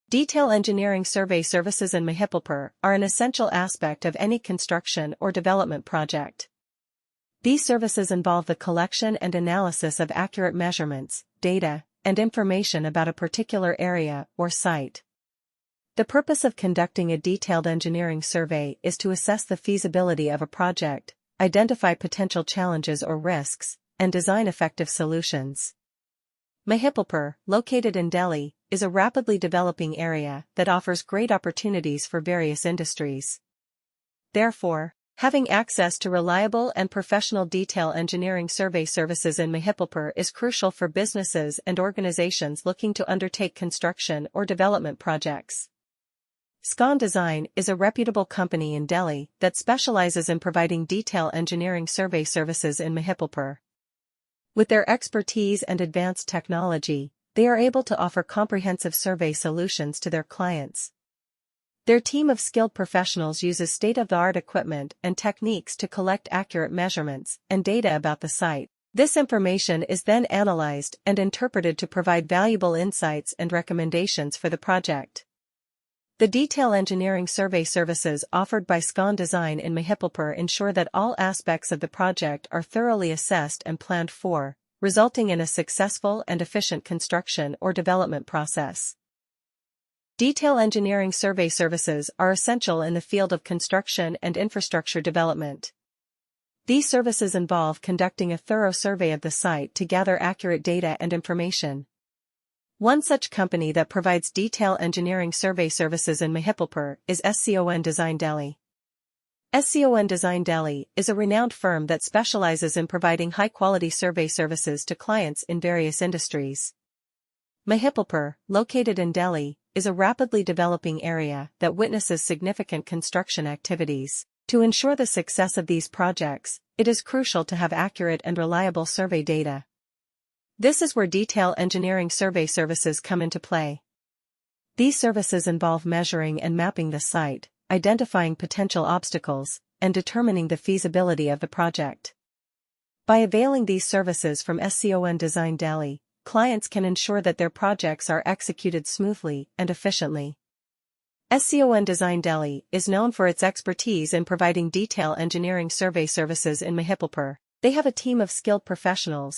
Detail engineering survey services in Mahipalpur are an essential aspect of any construction or development project. These services involve the collection and analysis of accurate measurements, data, and information about a particular area or site. The purpose of conducting a detailed engineering survey is to assess the feasibility of a project, identify potential challenges or risks, and design effective solutions. Mahipalpur, located in Delhi, is a rapidly developing area that offers great opportunities for various industries. Therefore, having access to reliable and professional detail engineering survey services in Mahipalpur is crucial for businesses and organizations looking to undertake construction or development projects. Scon Design is a reputable company in Delhi that specializes in providing detail engineering survey services in Mahipalpur. With their expertise and advanced technology, they are able to offer comprehensive survey solutions to their clients. Their team of skilled professionals uses state-of-the-art equipment and techniques to collect accurate measurements and data about the site. This information is then analyzed and interpreted to provide valuable insights and recommendations for the project. The detail engineering survey services offered by Scon Design in Mahipalpur ensure that all aspects of the project are thoroughly assessed and planned for, resulting in a successful and efficient construction or development process. Detail engineering survey services are essential in the field of construction and infrastructure development. These services involve conducting a thorough survey of the site to gather accurate data and information. One such company that provides detail engineering survey services in Mahipalpur is Scon Design Delhi. Scon Design Delhi is a renowned firm that specializes in providing high-quality survey services to clients in various industries. Mahipalpur, located in Delhi, is a rapidly developing area that witnesses significant construction activities. To ensure the success of these projects, it is crucial to have accurate and reliable survey data. This is where detail engineering survey services come into play. These services involve measuring and mapping the site, identifying potential obstacles, and determining the feasibility of the project. By availing these services from Scon Design Delhi, clients can ensure that their projects are executed smoothly and efficiently. Scon Design Delhi is known for its expertise in providing detail engineering survey services in Mahipalpur. They have a team of skilled professionals